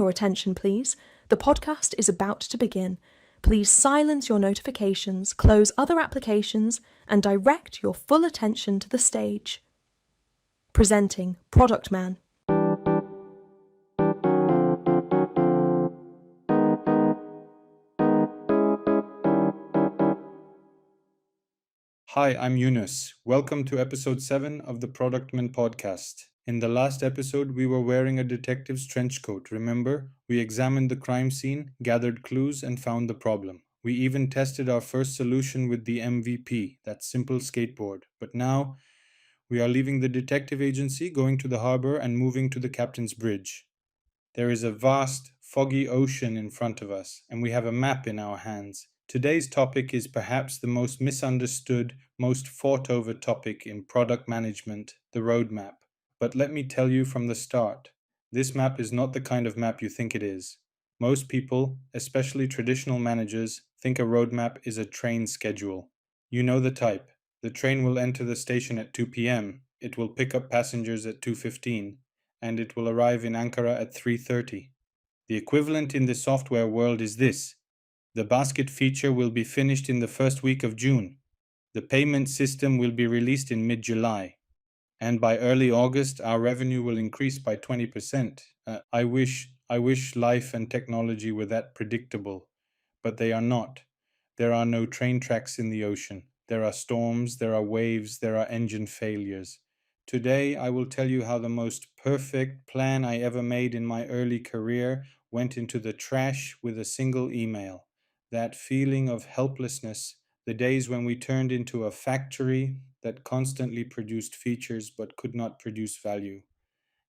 your attention, please? The podcast is about to begin. Please silence your notifications, close other applications, and direct your full attention to the stage. Presenting Productman. Hi, I'm Yunus. Welcome to episode 7 of the Productman podcast. In the last episode, we were wearing a detective's trench coat. Remember? We examined the crime scene, gathered clues, and found the problem. We even tested our first solution with the MVP, that simple skateboard. But now, we are leaving the detective agency, going to the harbor, and moving to the captain's bridge. There is a vast, foggy ocean in front of us, and we have a map in our hands. Today's topic is perhaps the most misunderstood, most fought over topic in product management, the roadmap. But let me tell you from the start, this map is not the kind of map you think it is. Most people, especially traditional managers, think a roadmap is a train schedule. You know the type. The train will enter the station at 2 p.m., it will pick up passengers at 2:15, and it will arrive in Ankara at 3:30. The equivalent in the software world is this. The basket feature will be finished in the first week of June. The payment system will be released in mid-July. And by early August, our revenue will increase by 20%. I wish life and technology were that predictable, but they are not. There are no train tracks in the ocean. There are storms, there are waves, there are engine failures. Today, I will tell you how the most perfect plan I ever made in my early career went into the trash with a single email. That feeling of helplessness, the days when we turned into a factory that constantly produced features but could not produce value,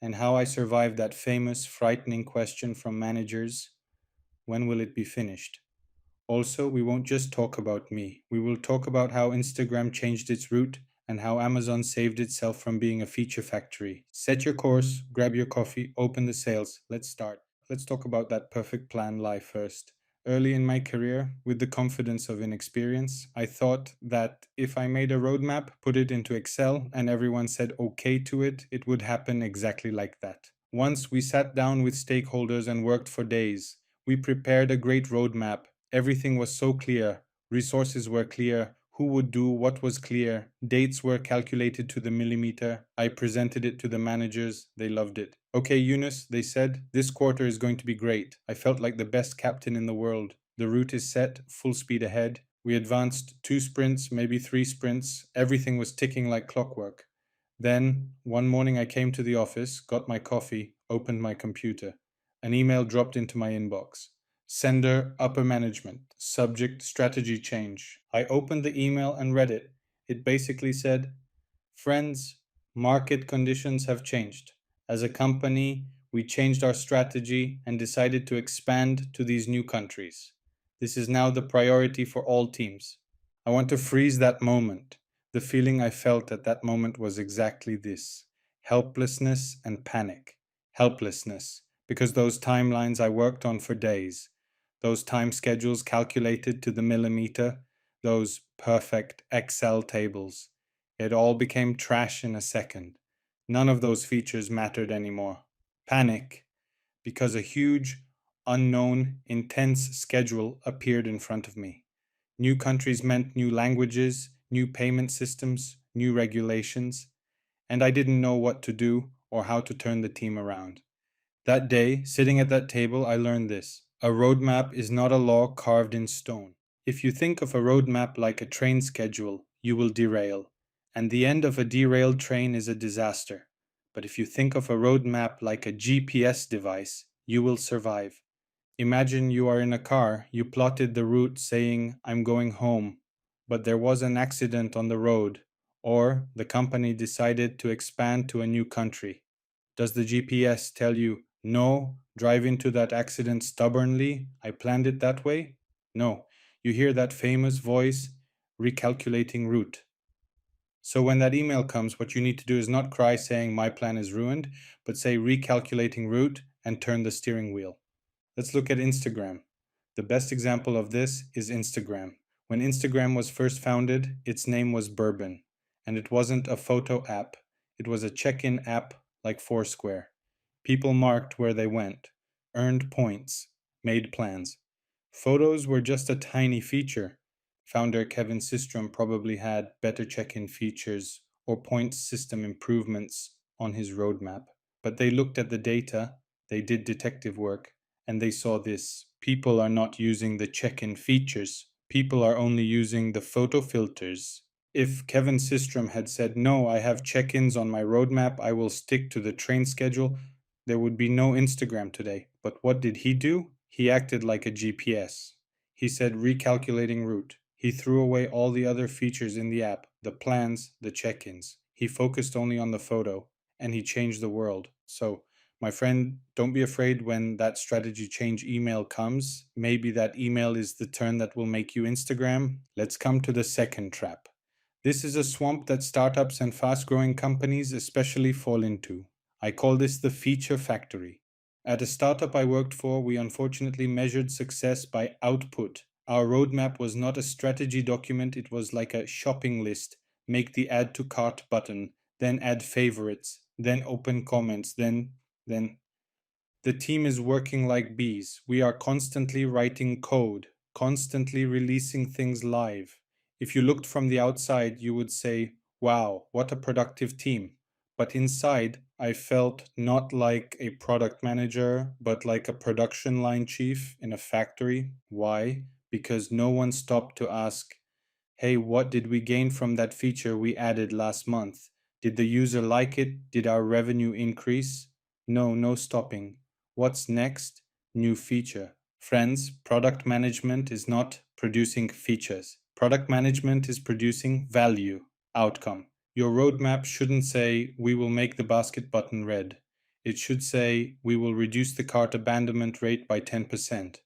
and how I survived that famous, frightening question from managers, when will it be finished? Also, we won't just talk about me. We will talk about how Instagram changed its route and how Amazon saved itself from being a feature factory. Set your course, grab your coffee, open the sails. Let's start. Let's talk about that perfect plan life first. Early in my career, with the confidence of inexperience, I thought that if I made a roadmap, put it into Excel, and everyone said okay to it, it would happen exactly like that. Once we sat down with stakeholders and worked for days. We prepared a great roadmap. Everything was so clear. Resources were clear. Who would do what was clear. Dates were calculated to the millimeter. I presented it to the managers. They loved it. Okay, Yunus, they said, this quarter is going to be great. I felt like the best captain in the world. The route is set, full speed ahead. We advanced 2 sprints, maybe 3 sprints. Everything was ticking like clockwork. Then, one morning I came to the office, got my coffee, opened my computer. An email dropped into my inbox. Sender, upper management. Subject, strategy change. I opened the email and read it. It basically said, friends, market conditions have changed. As a company, we changed our strategy and decided to expand to these new countries. This is now the priority for all teams. I want to freeze that moment. The feeling I felt at that moment was exactly this: helplessness and panic. Helplessness, because those timelines I worked on for days, those time schedules calculated to the millimeter, those perfect Excel tables, it all became trash in a second. None of those features mattered anymore. Panic, because a huge, unknown, intense schedule appeared in front of me. New countries meant new languages, new payment systems, new regulations, and I didn't know what to do or how to turn the team around. That day, sitting at that table, I learned this. A roadmap is not a law carved in stone. If you think of a roadmap like a train schedule, you will derail. And the end of a derailed train is a disaster. But if you think of a roadmap like a GPS device, you will survive. Imagine you are in a car, you plotted the route saying, I'm going home, but there was an accident on the road, or the company decided to expand to a new country. Does the GPS tell you, no, drive into that accident stubbornly, I planned it that way? No, you hear that famous voice, Recalculating Route. So when that email comes, what you need to do is not cry saying my plan is ruined, but say Recalculating Route and turn the steering wheel. Let's look at Instagram. The best example of this is Instagram. When Instagram was first founded, its name was Bourbon, and it wasn't a photo app. It was a check-in app like Foursquare. People marked where they went. earned points, made plans. Photos were just a tiny feature. Founder Kevin Systrom probably had better check-in features or point system improvements on his roadmap. But they looked at the data, they did detective work, and they saw this. People are not using the check-in features. People are only using the photo filters. If Kevin Systrom had said, no, I have check-ins on my roadmap, I will stick to the train schedule, there would be no Instagram today. But what did he do? He acted like a GPS. He said recalculating route. He threw away all the other features in the app, the plans, the check-ins. He focused only on the photo, and he changed the world. So, my friend, don't be afraid when that strategy change email comes. Maybe that email is the turn that will make you Instagram. Let's come to the second trap. This is a swamp that startups and fast-growing companies especially fall into. I call this the feature factory. At a startup I worked for, we unfortunately measured success by output. Our roadmap was not a strategy document, it was like a shopping list. Make the add to cart button, then add favorites, then open comments, then. The team is working like bees. We are constantly writing code, constantly releasing things live. If you looked from the outside, you would say, wow, what a productive team. But inside, I felt not like a product manager, but like a production line chief in a factory. Why? Because no one stopped to ask, hey, what did we gain from that feature we added last month? Did the user like it? Did our revenue increase? No, no stopping. What's next? New feature. Friends, product management is not producing features. Product management is producing value, outcome. Your roadmap shouldn't say, we will make the basket button red. It should say, we will reduce the cart abandonment rate by 10%.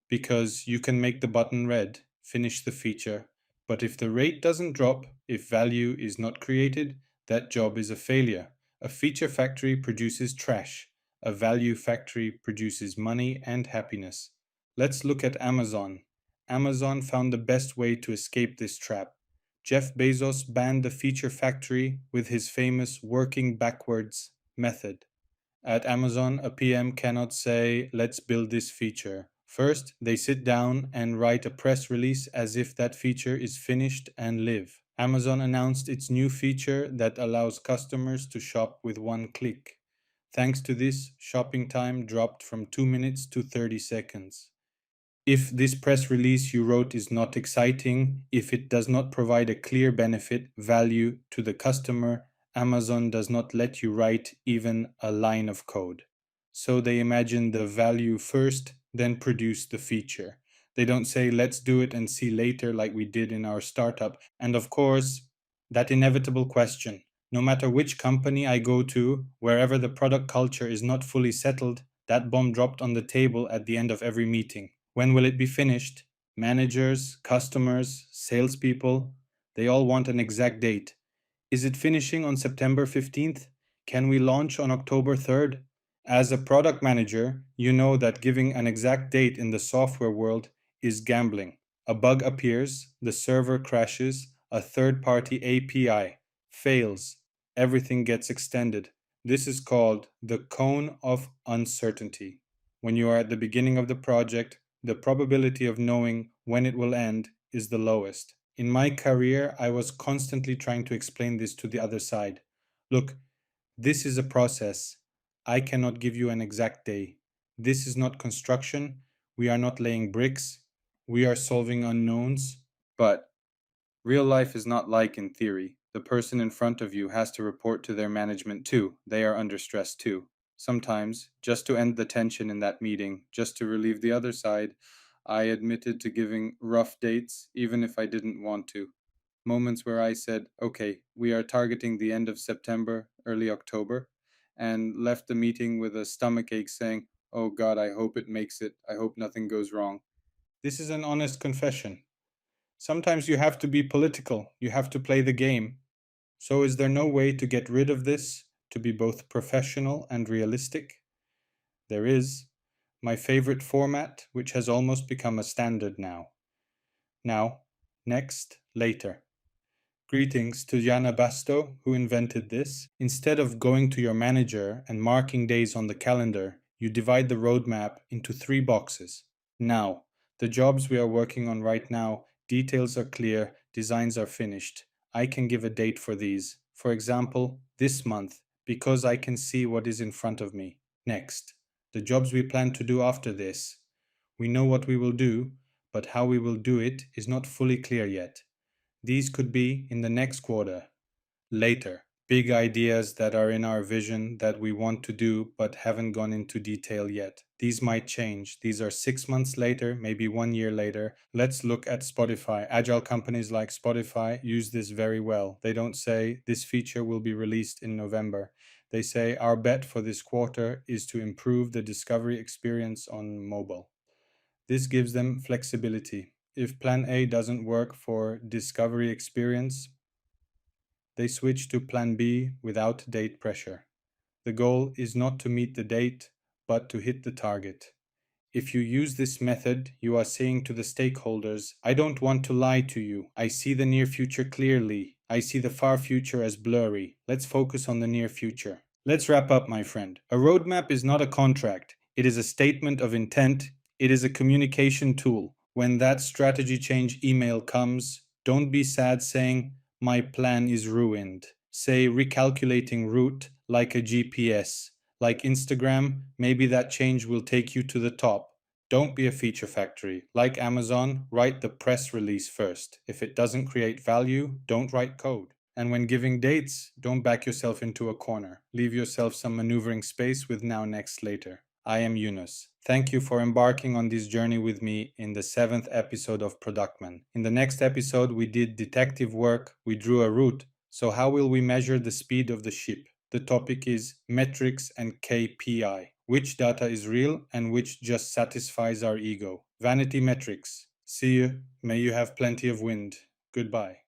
Because you can make the button red, finish the feature, but if the rate doesn't drop, if value is not created, that job is a failure. A feature factory produces trash. A value factory produces money and happiness. Let's look at Amazon. Amazon found the best way to escape this trap. Jeff Bezos banned the feature factory with his famous working backwards method. At Amazon, a PM cannot say, let's build this feature. First, they sit down and write a press release as if that feature is finished and live. Amazon announced its new feature that allows customers to shop with one click. Thanks to this, shopping time dropped from 2 minutes to 30 seconds. If this press release you wrote is not exciting, if it does not provide a clear benefit, value to the customer, Amazon does not let you write even a line of code. So they imagine the value first, then produce the feature. They don't say, let's do it and see later like we did in our startup. And of course, that inevitable question. No matter which company I go to, wherever the product culture is not fully settled, that bomb dropped on the table at the end of every meeting. When will it be finished? Managers, customers, salespeople, they all want an exact date. Is it finishing on September 15th? Can we launch on October 3rd? As a product manager, you know that giving an exact date in the software world is gambling. A bug appears, the server crashes, a third-party API fails, everything gets extended. This is called the cone of uncertainty. When you are at the beginning of the project, the probability of knowing when it will end is the lowest. In my career, I was constantly trying to explain this to the other side. Look, this is a process. I cannot give you an exact day. This is not construction. We are not laying bricks. We are solving unknowns. But real life is not like in theory. The person in front of you has to report to their management too. They are under stress too. Sometimes, just to end the tension in that meeting, just to relieve the other side, I admitted to giving rough dates, even if I didn't want to. Moments where I said, okay, we are targeting the end of September, early October, and left the meeting with a stomachache saying, oh God, I hope it makes it. I hope nothing goes wrong. This is an honest confession. Sometimes you have to be political. You have to play the game. So is there no way to get rid of this, to be both professional and realistic? There is. My favorite format, which has almost become a standard now. Now, next, later. Greetings to Jana Basto, who invented this. Instead of going to your manager and marking days on the calendar, You divide the roadmap into 3 boxes. Now, the jobs we are working on right now, details are clear, designs are finished. I can give a date for these. For example, this month, because I can see what is in front of me. Next, the jobs we plan to do after this. We know what we will do, but how we will do it is not fully clear yet. These could be in the next quarter, later. Big ideas that are in our vision that we want to do but haven't gone into detail yet. These might change. These are 6 months later, maybe 1 year later. Let's look at Spotify. Agile companies like Spotify use this very well. They don't say this feature will be released in November. They say our bet for this quarter is to improve the discovery experience on mobile. This gives them flexibility. If plan A doesn't work for discovery experience, they switch to plan B without date pressure. The goal is not to meet the date, but to hit the target. If you use this method, you are saying to the stakeholders, I don't want to lie to you. I see the near future clearly. I see the far future as blurry. Let's focus on the near future. Let's wrap up, my friend. A roadmap is not a contract. It is a statement of intent. It is a communication tool. When that strategy change email comes, don't be sad saying, my plan is ruined. Say recalculating route like a GPS. Like Instagram, maybe that change will take you to the top. Don't be a feature factory. Like Amazon, write the press release first. If it doesn't create value, don't write code. And when giving dates, don't back yourself into a corner. Leave yourself some maneuvering space with now, next, later. I am Yunus. Thank you for embarking on this journey with me in the 7th episode of Productman. In the next episode, we did detective work, we drew a route. So how will we measure the speed of the ship? The topic is metrics and KPI. Which data is real and which just satisfies our ego? Vanity metrics. See you. May you have plenty of wind. Goodbye.